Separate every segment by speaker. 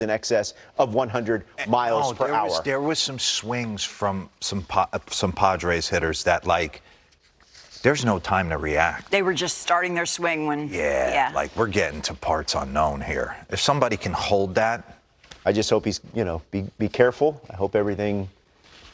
Speaker 1: in excess of 100 miles per hour.
Speaker 2: There was some swings from some Padres hitters that, like, there's no time to react.
Speaker 3: They were just starting their swing when...
Speaker 2: Yeah, like, we're getting to parts unknown here. If somebody can hold that...
Speaker 1: I just hope he's, be careful. I hope everything...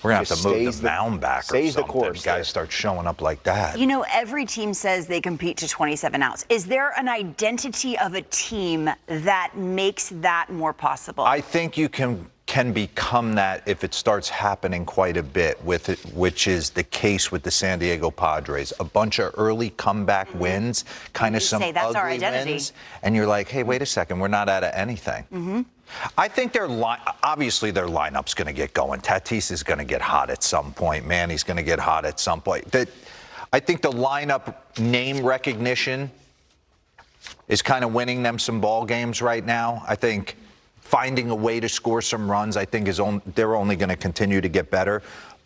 Speaker 2: We're going to have to move the mound back or something.
Speaker 1: The course.
Speaker 2: Guys start showing up like that.
Speaker 3: Every team says they compete to 27 outs. Is there an identity of a team that makes that more possible?
Speaker 2: I think you can become that if it starts happening quite a bit with it, which is the case with the San Diego Padres. A bunch of early comeback wins, kind of some
Speaker 3: that's our
Speaker 2: ugly
Speaker 3: identity.
Speaker 2: wins, and you're like, hey, wait a second, we're not out of anything. I think obviously their lineup's going to get going. Tatis is going to get hot at some point. Manny's going to get hot at some point. I think the lineup name recognition is kind of winning them some ball games right now. I think finding a way to score some runs, I think they're only going to continue to get better.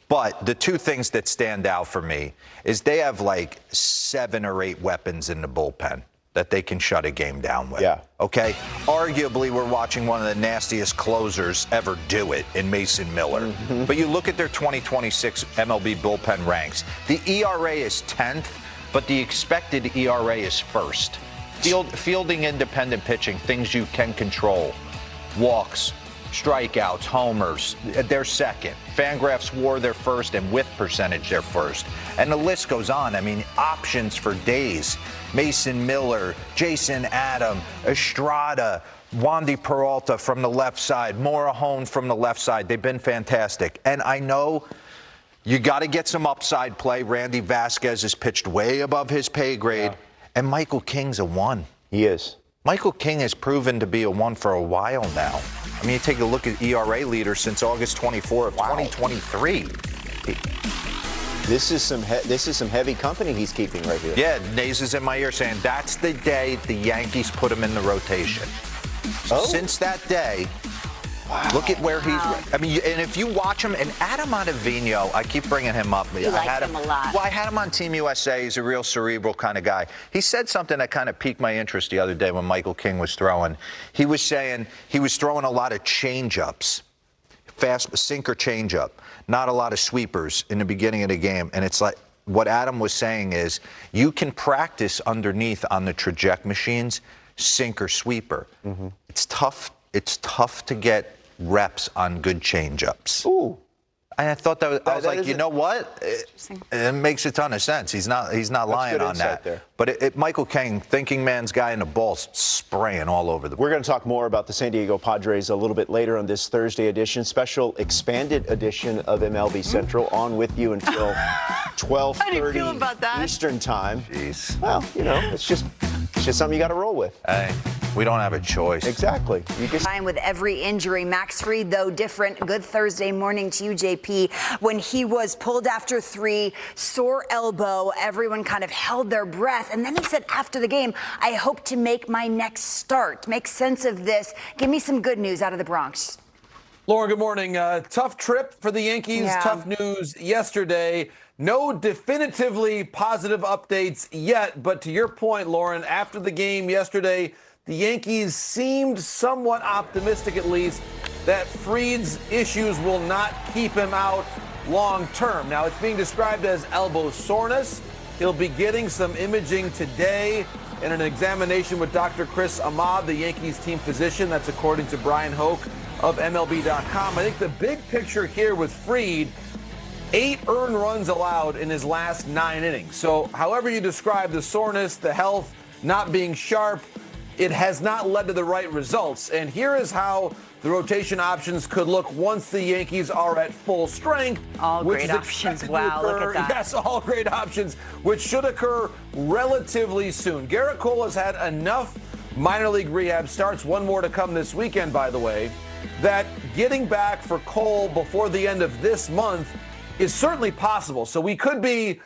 Speaker 2: But the two things that stand out for me is they have like 7 or 8 weapons in the bullpen that they can shut a game down with.
Speaker 1: Yeah.
Speaker 2: Okay? Arguably, we're watching one of the nastiest closers ever do it in Mason Miller. But you look at their 2026 MLB bullpen ranks. The ERA is 10th, but the expected ERA is 1st. Fielding independent pitching, things you can control. Walks, strikeouts, homers, they're second. Fangraphs WAR, they're first, and whiff percentage, they're first. And the list goes on. I mean, options for days. Mason Miller, Jason Adam, Estrada, Wandy Peralta from the left side, Morahone from the left side. They've been fantastic. And I know you got to get some upside play. Randy Vasquez has pitched way above his pay grade. Yeah. And Michael King's a 1.
Speaker 1: He is.
Speaker 2: Michael King has proven to be a 1 for a while now. I mean, you take a look at ERA leader since August 24 of 2023.
Speaker 1: This is some heavy company he's keeping right here.
Speaker 2: Yeah, Nays is in my ear saying that's the day the Yankees put him in the rotation. Since that day, look at where he's. I mean, and if you watch him, and Adam Ottavino, I keep bringing him up.
Speaker 3: You like him a lot.
Speaker 2: Well, I had him on Team USA. He's a real cerebral kind of guy. He said something that kind of piqued my interest the other day when Michael King was throwing. He was saying he was throwing a lot of change-ups, fast sinker change-up, not a lot of sweepers in the beginning of the game. And it's like what Adam was saying is you can practice underneath on the traject machines, sinker sweeper. It's tough. It's tough to get reps on good change-ups.
Speaker 1: Ooh.
Speaker 2: And I thought I was like, you know what? It makes a ton of sense. He's not lying on that.
Speaker 1: There.
Speaker 2: But Michael King, thinking man's guy in the ball, spraying all over the.
Speaker 1: We're going to talk more about the San Diego Padres a little bit later on this Thursday edition, special expanded edition of MLB Central, on with you until 12:30 Eastern time.
Speaker 2: Jeez.
Speaker 1: Well, it's just something you got to roll with.
Speaker 2: Hey, we don't have a choice.
Speaker 1: Exactly.
Speaker 3: Fine with every injury. Max Fried, though, different. Good Thursday morning to you, JP. When he was pulled after 3, sore elbow, everyone kind of held their breath. And then he said after the game, I hope to make my next start. Make sense of this. Give me some good news out of the Bronx.
Speaker 4: Lauren, good morning. Tough trip for the Yankees.
Speaker 3: Yeah.
Speaker 4: Tough news yesterday. No definitively positive updates yet. But to your point, Lauren, after the game yesterday, the Yankees seemed somewhat optimistic, at least, that Fried's issues will not keep him out long term. Now, it's being described as elbow soreness. He'll be getting some imaging today and an examination with Dr. Chris Ahmad, the Yankees team physician. That's according to Brian Hoke of MLB.com. I think the big picture here with Fried, 8 earned runs allowed in his last 9 innings. So however you describe the soreness, the health, not being sharp, it has not led to the right results. And here is how the rotation options could look once the Yankees are at full strength.
Speaker 3: All great options. Wow, look at that.
Speaker 4: Yes, all great options, which should occur relatively soon. Garrett Cole has had enough minor league rehab starts, one more to come this weekend, by the way, that getting back for Cole before the end of this month is certainly possible. So we could be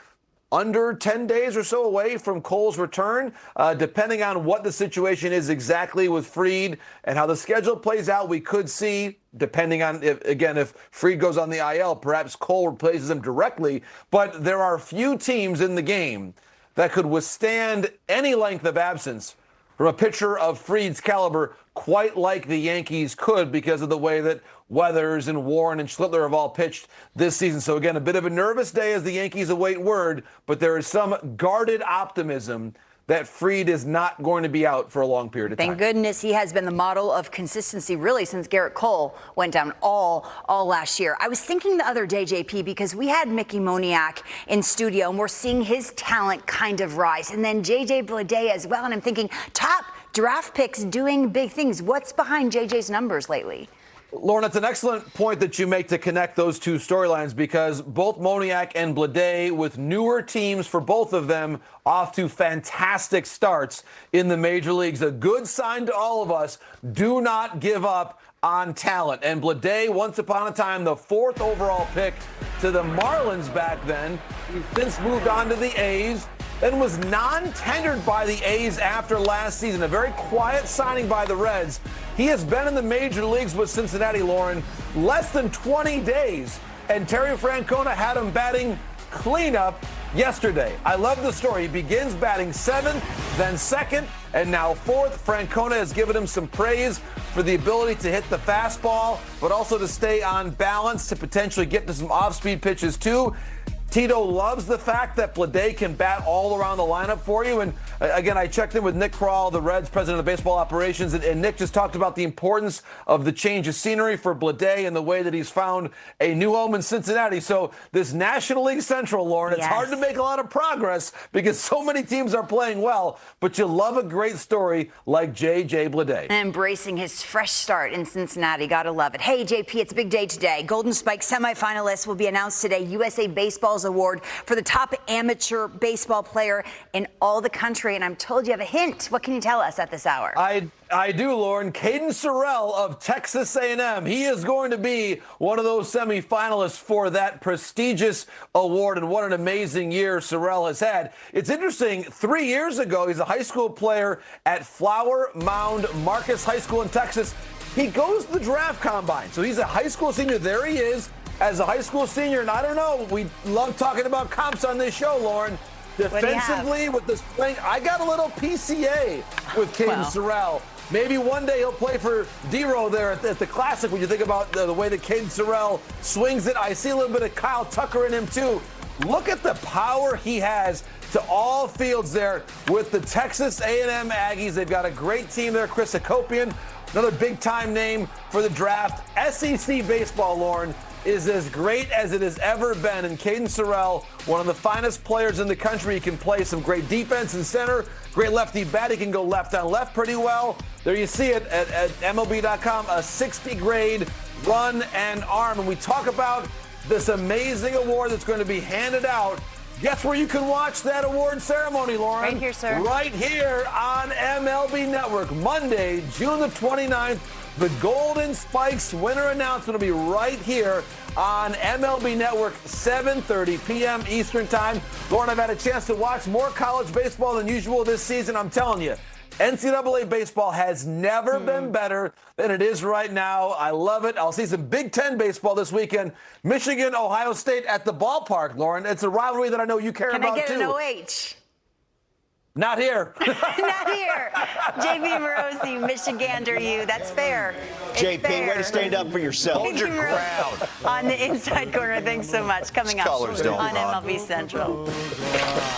Speaker 4: under 10 days or so away from Cole's return, depending on what the situation is exactly with Fried and how the schedule plays out. We could see, depending on, if Fried goes on the IL, perhaps Cole replaces him directly. But there are few teams in the game that could withstand any length of absence from a pitcher of Fried's caliber, quite like the Yankees could because of the way that Weathers and Warren and Schlittler have all pitched this season. So again, a bit of a nervous day as the Yankees await word, but there is some guarded optimism that Fried is not going to be out for a long period of time.
Speaker 3: Thank goodness he has been the model of consistency really since Garrett Cole went down all last year. I was thinking the other day, JP, because we had Mickey Moniak in studio and we're seeing his talent kind of rise. And then JJ Bleday as well. And I'm thinking top draft picks doing big things. What's behind JJ's numbers lately?
Speaker 4: Lauren, that's an excellent point that you make to connect those two storylines because both Moniak and Bleday, with newer teams for both of them, off to fantastic starts in the major leagues. A good sign to all of us. Do not give up on talent. And Bleday, once upon a time, the 4th overall pick to the Marlins back then. He's since moved on to the A's and was non-tendered by the A's after last season. A very quiet signing by the Reds. He has been in the major leagues with Cincinnati, Lauren, less than 20 days. And Terry Francona had him batting cleanup yesterday. I love the story. He begins batting 7th, then 2nd, and now 4th. Francona has given him some praise for the ability to hit the fastball, but also to stay on balance, to potentially get to some off-speed pitches too. Tito loves the fact that Bleday can bat all around the lineup for you. And again, I checked in with Nick Kroll, the Reds president of baseball operations, and Nick just talked about the importance of the change of scenery for Bleday and the way that he's found a new home in Cincinnati. So this National League Central, Lauren, it's hard to make a lot of progress because so many teams are playing well, but you love a great story like JJ Bleday.
Speaker 3: Embracing his fresh start in Cincinnati. Gotta love it. Hey, JP, it's a big day today. Golden Spike semifinalists will be announced today. USA Baseball's award for the top amateur baseball player in all the country. And I'm told you have a hint. What can you tell us at this hour?
Speaker 4: I do, Lauren. Caden Sorrell of Texas A&M. He is going to be one of those semifinalists for that prestigious award, and what an amazing year Sorrell has had. It's interesting, 3 years ago, he's a high school player at Flower Mound Marcus High School in Texas. He goes to the draft combine. So he's a high school senior. There he is as a high school senior. And I don't know, we love talking about comps on this show, Lauren. Defensively, with the strength, I got a little PCA with Caden Sorrell. Maybe one day he'll play for DeRosa there at the Classic when you think about the way that Caden Sorrell swings it. I see a little bit of Kyle Tucker in him, too. Look at the power he has to all fields there with the Texas A&M Aggies. They've got a great team there. Chris Akopian, another big-time name for the draft. SEC baseball, Lauren, is as great as it has ever been. And Caden Sorrell, one of the finest players in the country. He can play some great defense in center, great lefty bat. He can go left on left pretty well. There you see it at MLB.com, a 60-grade run and arm. And we talk about this amazing award that's going to be handed out. Guess where you can watch that award ceremony, Lauren?
Speaker 3: Right here, sir.
Speaker 4: Right here on MLB Network. Monday, June the 29th. The Golden Spikes winner announcement will be right here on MLB Network, 7:30 p.m. Eastern Time. Lauren, I've had a chance to watch more college baseball than usual this season. I'm telling you, NCAA baseball has never been better than it is right now. I love it. I'll see some Big Ten baseball this weekend. Michigan, Ohio State at the ballpark, Lauren. It's a rivalry that I know you care about, too.
Speaker 3: Can I get an OH?
Speaker 4: Not here.
Speaker 3: Not here. JP Morosi, Michigander you. That's fair. It's
Speaker 1: JP,
Speaker 3: fair.
Speaker 1: way to stand up for yourself.
Speaker 2: Hold your ground.
Speaker 3: On the inside corner. Thanks so much. Coming up
Speaker 2: Colors don't
Speaker 3: on
Speaker 2: run.
Speaker 3: MLB Central.